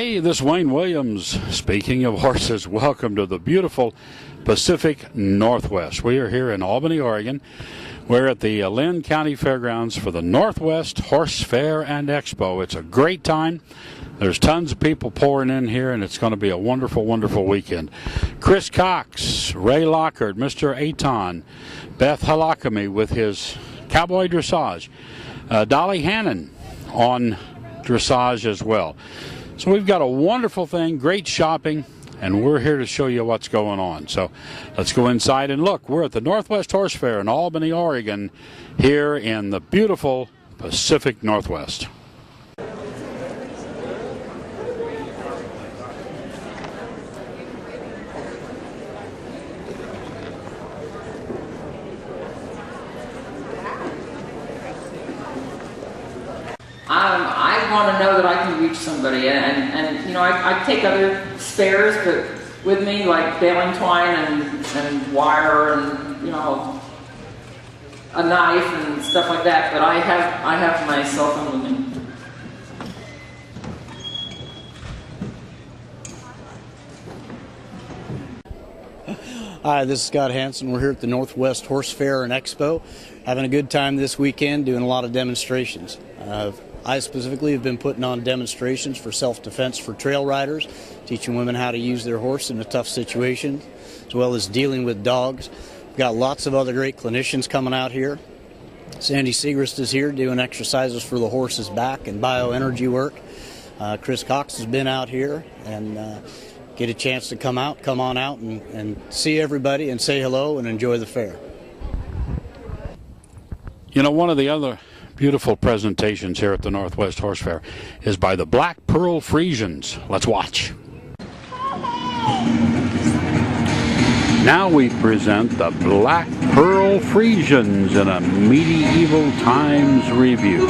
Hey, this is Wayne Williams. Speaking of horses, welcome to the beautiful Pacific Northwest. We are here in Albany, Oregon. We're at the Linn County Fairgrounds for the Northwest Horse Fair and Expo. It's a great time. There's tons of people pouring in here, and it's going to be a wonderful, wonderful weekend. Chris Cox, Ray Lockhart, Mr. Aton, Beth Halakami with his cowboy dressage, Dolly Hannon on dressage as well. So we've got a wonderful thing, great shopping, and we're here to show you what's going on. So let's go inside and look. We're at the Northwest Horse Fair in Albany, Oregon, here in the beautiful Pacific Northwest. I want to know that I can reach somebody, and you know, I take other spares, but with me, like baling twine and wire and, you know, a knife and stuff like that, but I have my cell phone with me. Hi, this is Scott Hansen. We're here at the Northwest Horse Fair and Expo, having a good time this weekend, doing a lot of demonstrations. I specifically have been putting on demonstrations for self-defense for trail riders, teaching women how to use their horse in a tough situation, as well as dealing with dogs. We've got lots of other great clinicians coming out here. Sandy Segrist is here doing exercises for the horse's back and bioenergy work. Chris Cox has been out here, and get a chance to come on out and see everybody and say hello and enjoy the fair. You know, one of the other beautiful presentations here at the Northwest Horse Fair is by the Black Pearl Friesians. Let's watch. Now we present the Black Pearl Friesians in a Medieval Times review.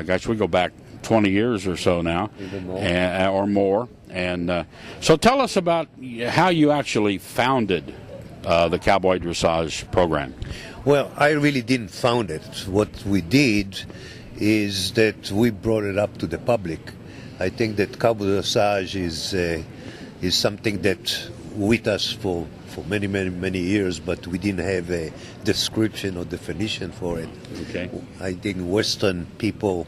gosh, we go back 20 years or so now, Even more. or more. And so tell us about how you actually founded the Cowboy Dressage program. Well, I really didn't found it. What we did is that we brought it up to the public. I think that cowboy dressage is something that with us for many years, but we didn't have a description or definition for it. Okay. I think Western people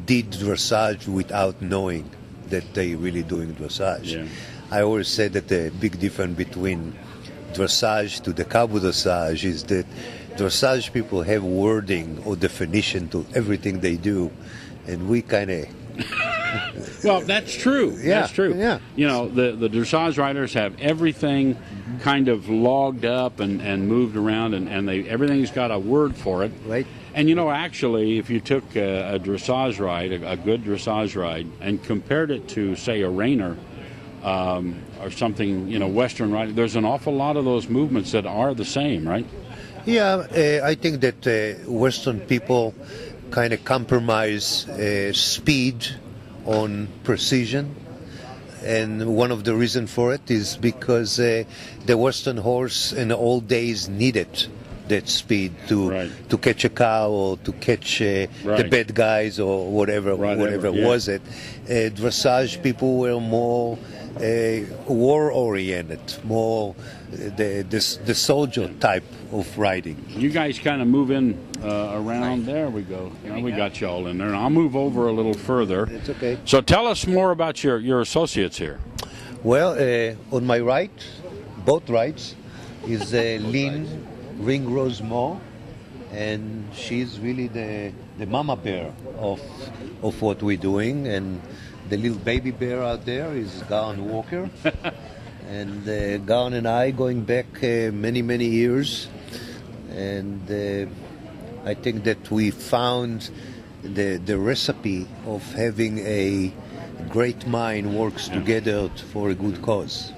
did dressage without knowing that they really doing dressage. Yeah. I always said that the big difference between dressage to the cowboy dressage is that dressage people have wording or definition to everything they do, and we kind of Well, that's true. Yeah, That's true. yeah. You know, the dressage riders have everything kind of logged up and moved around, and everything's got a word for it. Right. And you know, actually, if you took a dressage ride, a good dressage ride, and compared it to, say, a reiner or something, you know, Western riding, there's an awful lot of those movements that are the same, right? Yeah, I think that Western people kind of compromise speed on precision, and one of the reasons for it is because the Western horse in the old days needed that speed to catch a cow or to catch the bad guys or whatever yeah. was it. Dressage people were more war oriented, more the soldier type of riding. You guys kind of move in around. There we go. Now we got you all in there. And I'll move over a little further. It's okay. So tell us more about your associates here. Well, on my right, both rights, is Lynn Ringrose Moore, and she's really the mama bear of what we're doing, and the little baby bear out there is Gowan Walker. And Gowan and I going back many years, and I think that we found the recipe of having a great mind works together for a good cause.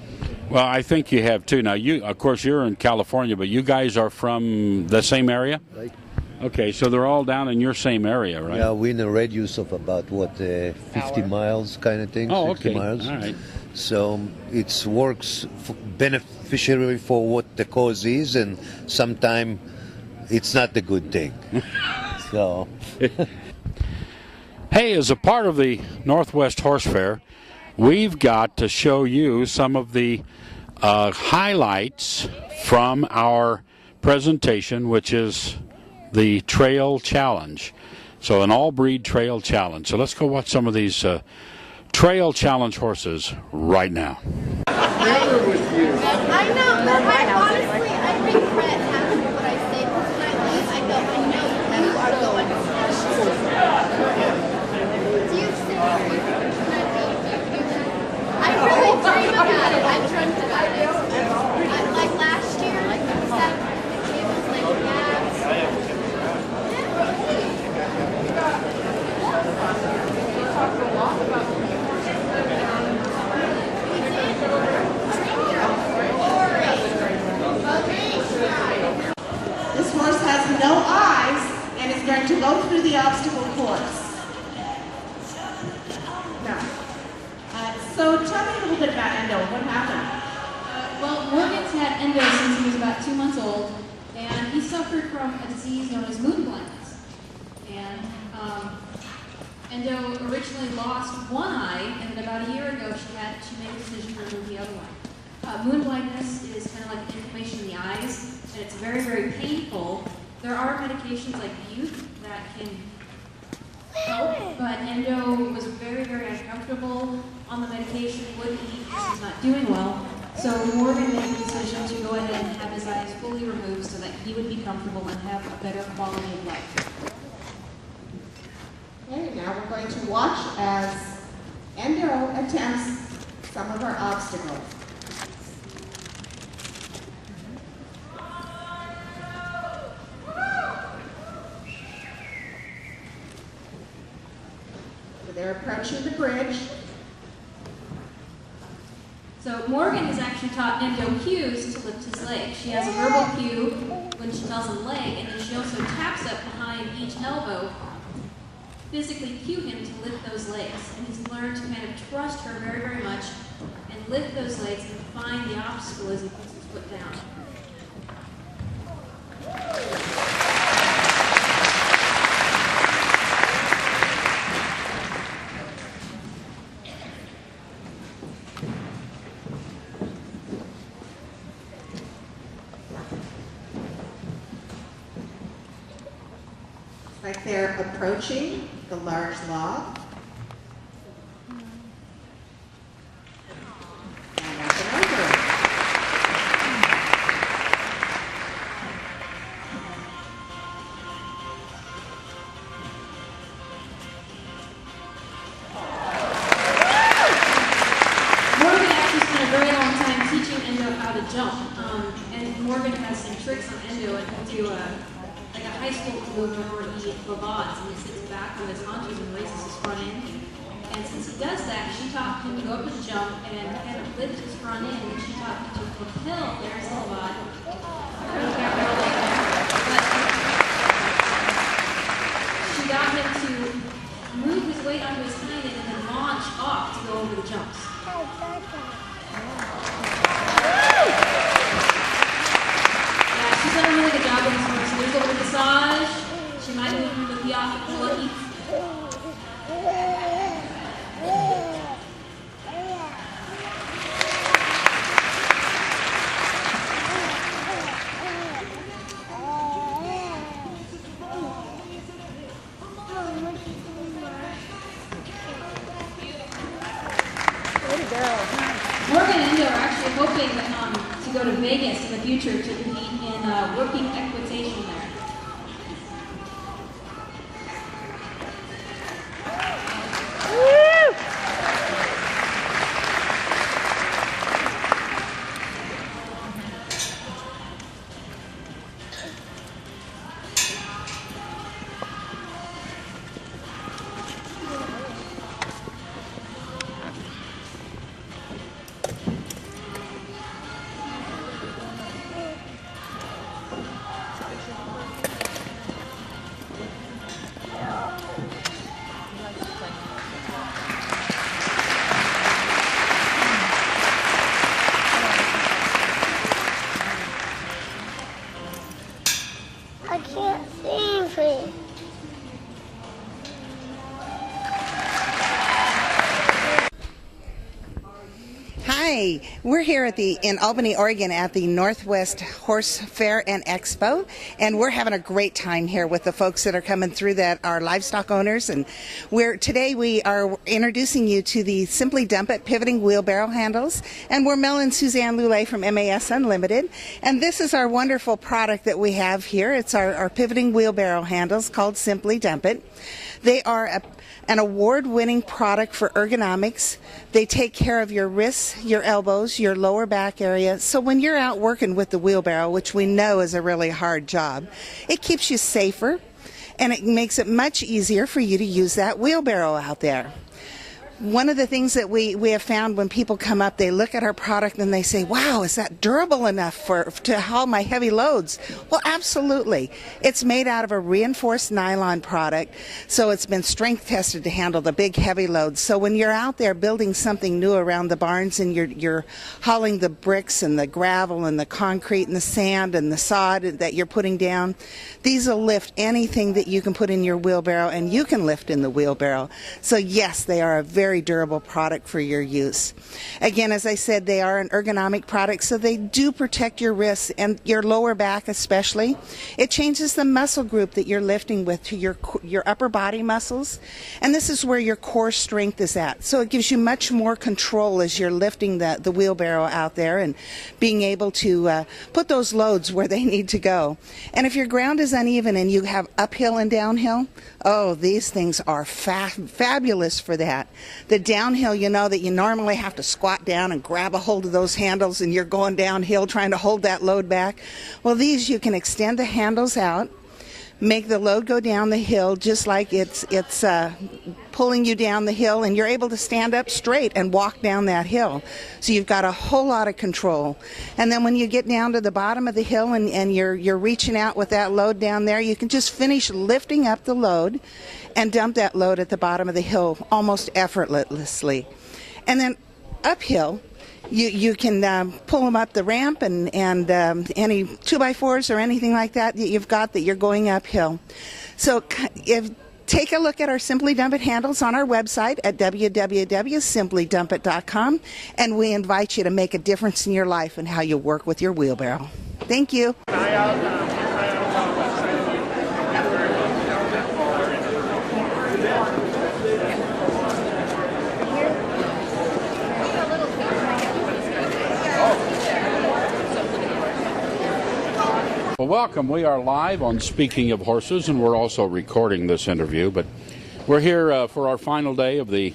Well, I think you have too. Now, you, of course, you're in California, but you guys are from the same area? Right. Okay, so they're all down in your same area, right? Yeah, we're in a radius of about 50 miles kind of thing. Oh, 60 okay. miles. All right. So it works beneficially for what the cause is, and sometimes it's not the good thing. So, Hey, as a part of the Northwest Horse Fair, we've got to show you some of the highlights from our presentation, which is the Trail Challenge. So an all-breed Trail Challenge. So let's go watch some of these Trail Challenge horses right now. I know, but honestly, I regret having what I say because when I leave, I know you are going. Do you seriously? I really dream about it. I've dreamt about it. Like last year, it was like that. This horse has no eyes and is going to go through the obstacle course. Now, so tell me a little bit about Endo. What happened? Well, Morgan's had endo since he was about 2 months old, and he suffered from a disease known as moon blindness. And Endo originally lost one eye, and then about a year ago she made a decision to remove the other one. Moon blindness is kind of like inflammation in the eyes, and it's very painful. There are medications like Butte that can help, but Endo was very uncomfortable on the medication, wouldn't eat because he's not doing well. So Morgan made the decision to go ahead and have his eyes fully removed so that he would be comfortable and have a better quality of life. Okay, now we're going to watch as Endo attempts some of our obstacles. So they're approaching the bridge. So Morgan has actually taught Endo cues to lift his leg. She has a verbal cue when she tells him leg, and then she also taps up behind each elbow physically cue him to lift those legs. And he's learned to kind of trust her very, very much and lift those legs and find the obstacle as he puts his foot down. Like they're approaching the large log. And up and over. Morgan actually spent a very long time teaching Endo how to jump. And Morgan has some tricks on Endo, and he'll do like a high school movement where he levants and he sits back on his haunches and raises his front end. And since he does that, she taught him to go up and jump and kind of lift his front end, and she taught him to propel. There's the levat. She got him to move his weight onto his hind end and then launch off to go over the jumps. Yeah, she's done a really good job with this one. So there's a little massage. She might move the piaffe until it eats. Morgan and Endo are actually hoping to go to Vegas in the future to compete in working equitation there. I can't see anything. Hi, we're here in Albany, Oregon at the Northwest Horse Fair and Expo, and we're having a great time here with the folks that are coming through that are livestock owners. And today we are introducing you to the Simply Dump It pivoting wheelbarrow handles, and we're Mel and Suzanne Lulay from MAS Unlimited, and this is our wonderful product that we have here. It's our pivoting wheelbarrow handles called Simply Dump It. They are an award-winning product for ergonomics. They take care of your wrists, your elbows, your lower back area. So when you're out working with the wheelbarrow, which we know is a really hard job, it keeps you safer and it makes it much easier for you to use that wheelbarrow out there. One of the things that we have found when people come up, they look at our product and they say, wow, is that durable enough to haul my heavy loads? Well, absolutely. It's made out of a reinforced nylon product, so it's been strength tested to handle the big heavy loads. So when you're out there building something new around the barns and you're hauling the bricks and the gravel and the concrete and the sand and the sod that you're putting down, these will lift anything that you can put in your wheelbarrow and you can lift in the wheelbarrow. So yes, they are a very durable product for your use. Again, as I said, they are an ergonomic product, so they do protect your wrists and your lower back especially. It changes the muscle group that you're lifting with to your upper body muscles, and this is where your core strength is at. So it gives you much more control as you're lifting the wheelbarrow out there and being able to put those loads where they need to go. And if your ground is uneven and you have uphill and downhill, oh, these things are fabulous for that. The downhill, you know that you normally have to squat down and grab a hold of those handles and you're going downhill trying to hold that load back. Well, these you can extend the handles out, make the load go down the hill just like it's pulling you down the hill, and you're able to stand up straight and walk down that hill. So you've got a whole lot of control. And then when you get down to the bottom of the hill and you're reaching out with that load down there, you can just finish lifting up the load and dump that load at the bottom of the hill almost effortlessly. And then uphill, you can pull them up the ramp and any 2x4s or anything like that you've got that you're going uphill. So take a look at our Simply Dump It handles on our website at www.simplydumpit.com, and we invite you to make a difference in your life and how you work with your wheelbarrow. Thank you. Well, welcome. We are live on Speaking of Horses, and we're also recording this interview, but we're here for our final day of the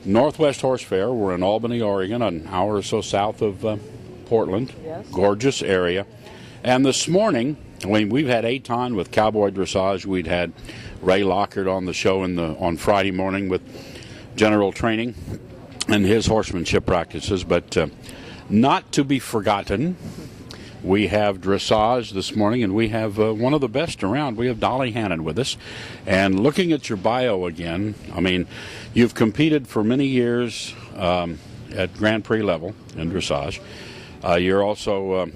Northwest Horse Fair. We're in Albany, Oregon, an hour or so south of Portland. Yes. Gorgeous area. And this morning, we've had Aton with Cowboy Dressage. We'd had Ray Lockhart on the show on Friday morning with general training and his horsemanship practices, but not to be forgotten, we have dressage this morning, and we have one of the best around. We have Dolly Hannon with us. And looking at your bio again, I mean, you've competed for many years at Grand Prix level in dressage. You're also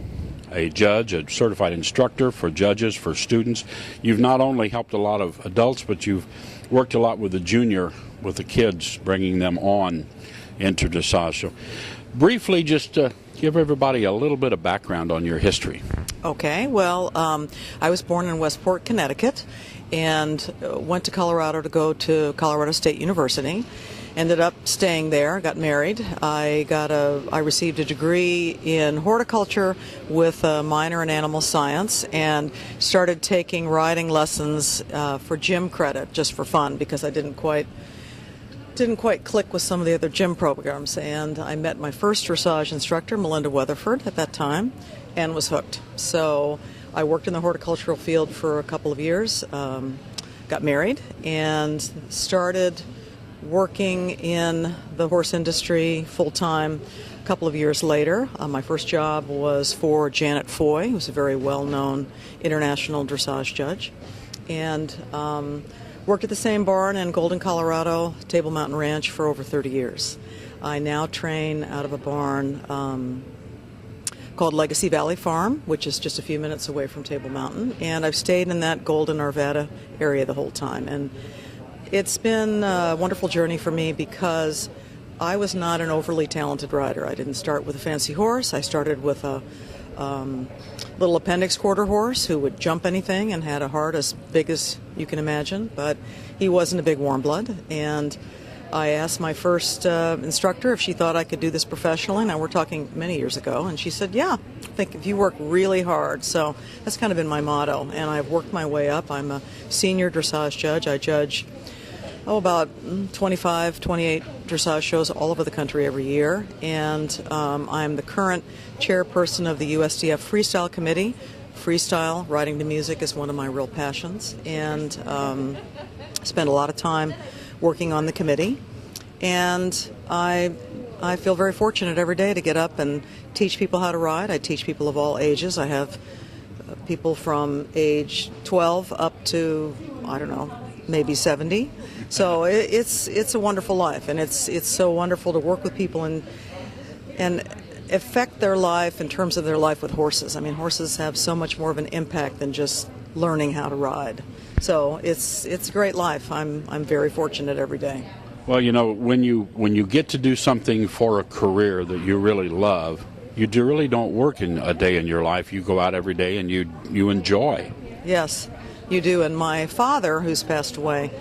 a judge, a certified instructor for judges, for students. You've not only helped a lot of adults, but you've worked a lot with with the kids, bringing them on into dressage. So briefly, just give everybody a little bit of background on your history. Okay, well, I was born in Westport, Connecticut, and went to Colorado to go to Colorado State University. Ended up staying there, got married. I received a degree in horticulture with a minor in animal science, and started taking riding lessons for gym credit, just for fun, because I didn't quite click with some of the other gym programs. And I met my first dressage instructor, Melinda Weatherford, at that time, and was hooked. So I worked in the horticultural field for a couple of years, got married, and started working in the horse industry full-time a couple of years later. My first job was for Janet Foy, who's a very well-known international dressage judge, and worked at the same barn in Golden, Colorado, Table Mountain Ranch, for over 30 years. I now train out of a barn called Legacy Valley Farm, which is just a few minutes away from Table Mountain, and I've stayed in that Golden, Arvada area the whole time. And it's been a wonderful journey for me, because I was not an overly talented rider. I didn't start with a fancy horse. I started with a little appendix quarter horse who would jump anything and had a heart as big as you can imagine, but he wasn't a big warm blood. And I asked my first instructor if she thought I could do this professionally. Now, we're talking many years ago, and she said, yeah, I think if you work really hard. So that's kind of been my motto, and I've worked my way up. I'm a senior dressage judge. I judge about 28 dressage shows all over the country every year, and I'm the current chairperson of the USDF Freestyle Committee. Freestyle, riding to music, is one of my real passions, and spend a lot of time working on the committee. And I feel very fortunate every day to get up and teach people how to ride. I teach people of all ages. I have people from age 12 up to, I don't know, maybe 70. So it's a wonderful life, and it's so wonderful to work with people and affect their life in terms of their life with horses. I mean, horses have so much more of an impact than just learning how to ride. So it's a great life. I'm very fortunate every day. Well, you know, when you get to do something for a career that you really love, you really don't work in a day in your life. You go out every day and you enjoy. Yes, you do. And my father, who's passed away,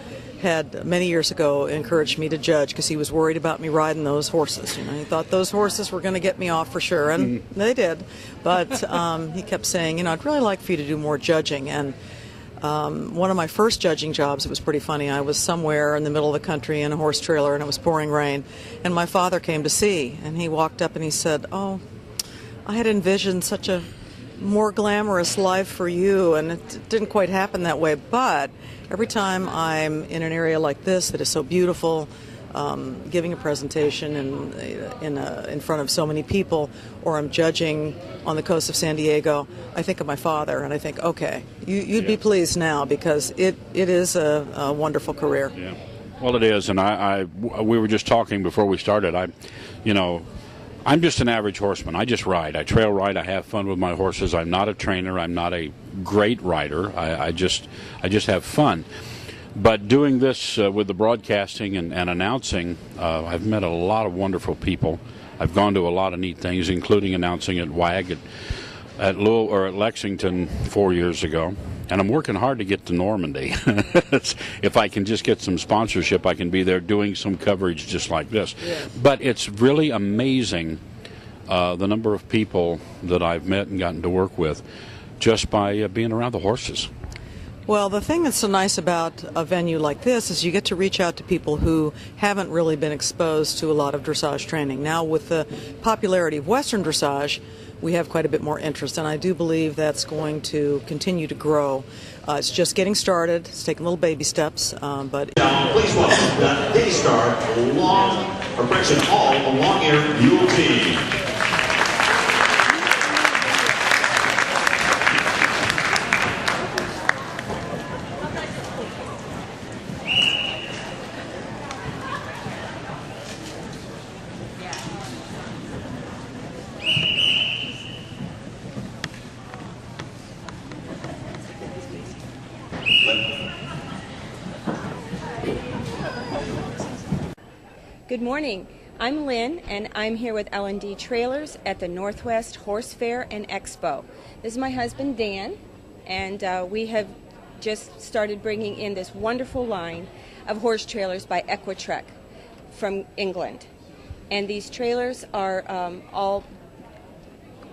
had many years ago encouraged me to judge because he was worried about me riding those horses. You know, he thought those horses were going to get me off for sure, and they did. But he kept saying, you know, I'd really like for you to do more judging. And one of my first judging jobs, it was pretty funny. I was somewhere in the middle of the country in a horse trailer, and it was pouring rain. And my father came to see, and he walked up and he said, "Oh, I had envisioned such a more glamorous life for you, and it didn't quite happen that way. But every time I'm in an area like this that is so beautiful, giving a presentation in front of so many people, or I'm judging on the coast of San Diego, I think of my father, and I think, okay, you'd be pleased now, because it is a wonderful career. Yeah. Well, it is, and we were just talking before we started. I'm just an average horseman. I just ride. I trail ride. I have fun with my horses. I'm not a trainer. I'm not a great rider. I just have fun. But doing this with the broadcasting and announcing, I've met a lot of wonderful people. I've gone to a lot of neat things, including announcing at WAG at Lexington 4 years ago. And I'm working hard to get to Normandy. If I can just get some sponsorship, I can be there doing some coverage just like this. Yeah. But it's really amazing the number of people that I've met and gotten to work with just by being around the horses. Well, the thing that's so nice about a venue like this is you get to reach out to people who haven't really been exposed to a lot of dressage training. Now, with the popularity of Western dressage, we have quite a bit more interest, and I do believe that's going to continue to grow. It's just getting started. It's taking little baby steps, but... Now, please welcome the Daystar All Long Ear Mule Team. Good morning. I'm Lynn, and I'm here with L&D Trailers at the Northwest Horse Fair and Expo. This is my husband, Dan, and we have just started bringing in this wonderful line of horse trailers by Equitrek from England. And these trailers are all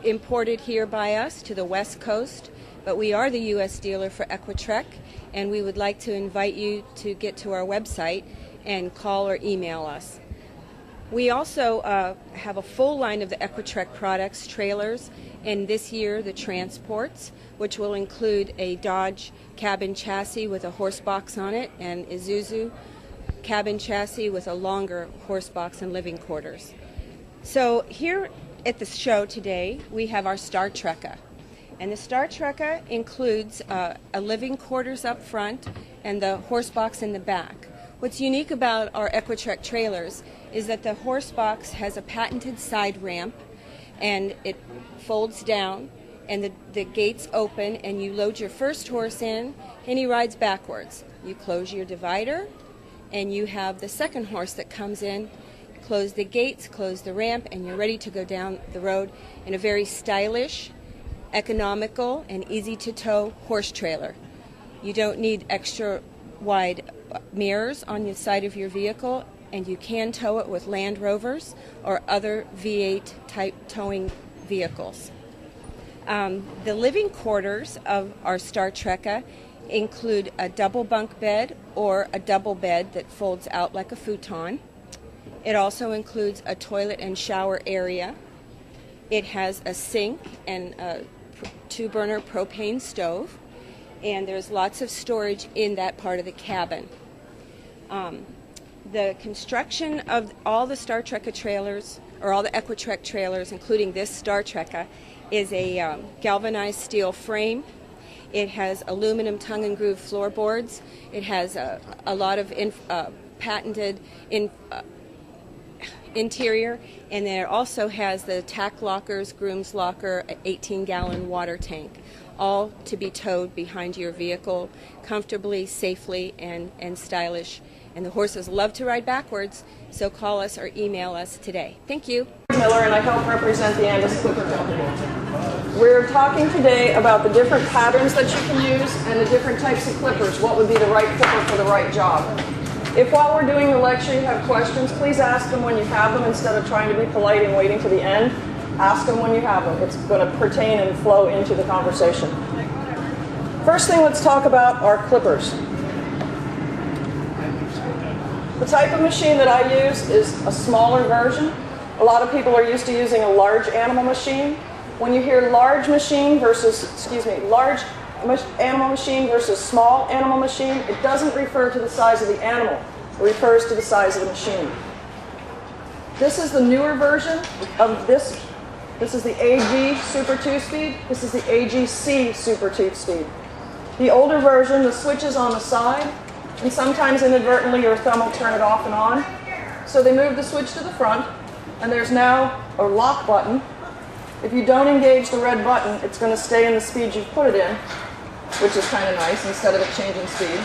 imported here by us to the West Coast, but we are the U.S. dealer for Equitrek, and we would like to invite you to get to our website and call or email us. We also have a full line of the Equitrek products, trailers, and this year the transports, which will include a Dodge cabin chassis with a horse box on it, and Isuzu cabin chassis with a longer horse box and living quarters. So here at the show today, we have our Star Trekker. And the Star Trekker includes a living quarters up front and the horse box in the back. What's unique about our Equitrek trailers is that the horse box has a patented side ramp, and it folds down, and the gates open, and you load your first horse in, and he rides backwards. You close your divider, and you have the second horse that comes in, close the gates, close the ramp, and you're ready to go down the road in a very stylish, economical, and easy-to-tow horse trailer. You don't need extra wide mirrors on the side of your vehicle, and you can tow it with Land Rovers or other V8 type towing vehicles. The living quarters of our Star Trekker include a double bunk bed or a double bed that folds out like a futon. It also includes a toilet and shower area. It has a sink and a 2-burner propane stove, and there's lots of storage in that part of the cabin. The construction of all the Star Trekker trailers, or all the Equitrek trailers, including this Star Trekker, is a galvanized steel frame. It has aluminum tongue and groove floorboards. It has a lot of patented interior, and then it also has the tack lockers, groom's locker, 18-gallon water tank, all to be towed behind your vehicle comfortably, safely, and stylish. And the horses love to ride backwards, so call us or email us today. Thank you. Miller, and I help represent the Andis Clipper Company. We're talking today about the different patterns that you can use and the different types of clippers. What would be the right clipper for the right job? If while we're doing the lecture you have questions, please ask them when you have them instead of trying to be polite and waiting to the end. Ask them when you have them. It's going to pertain and flow into the conversation. First thing, let's talk about our clippers. The type of machine that I use is a smaller version. A lot of people are used to using a large animal machine. When you hear large machine versus, large animal machine versus small animal machine, it doesn't refer to the size of the animal. It refers to the size of the machine. This is the newer version of this. This is the AG Super 2-speed. This is the AGC Super 2-speed. The older version, the switch is on the side, and sometimes inadvertently your thumb will turn it off and on. So they move the switch to the front, and there's now a lock button. If you don't engage the red button, it's going to stay in the speed you've put it in, which is kind of nice instead of it changing speed.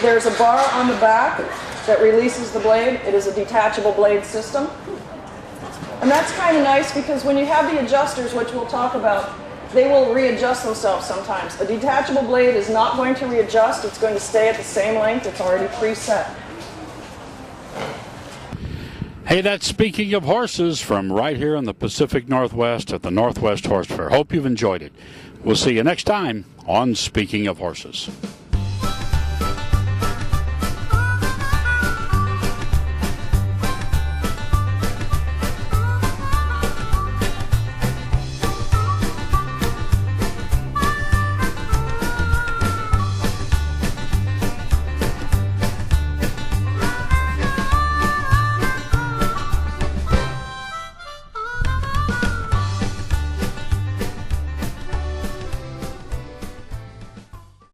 There's a bar on the back that releases the blade. It is a detachable blade system. And that's kind of nice because when you have the adjusters, which we'll talk about, they will readjust themselves sometimes. A detachable blade is not going to readjust. It's going to stay at the same length. It's already preset. Hey, that's Speaking of Horses from right here in the Pacific Northwest at the Northwest Horse Fair. Hope you've enjoyed it. We'll see you next time on Speaking of Horses.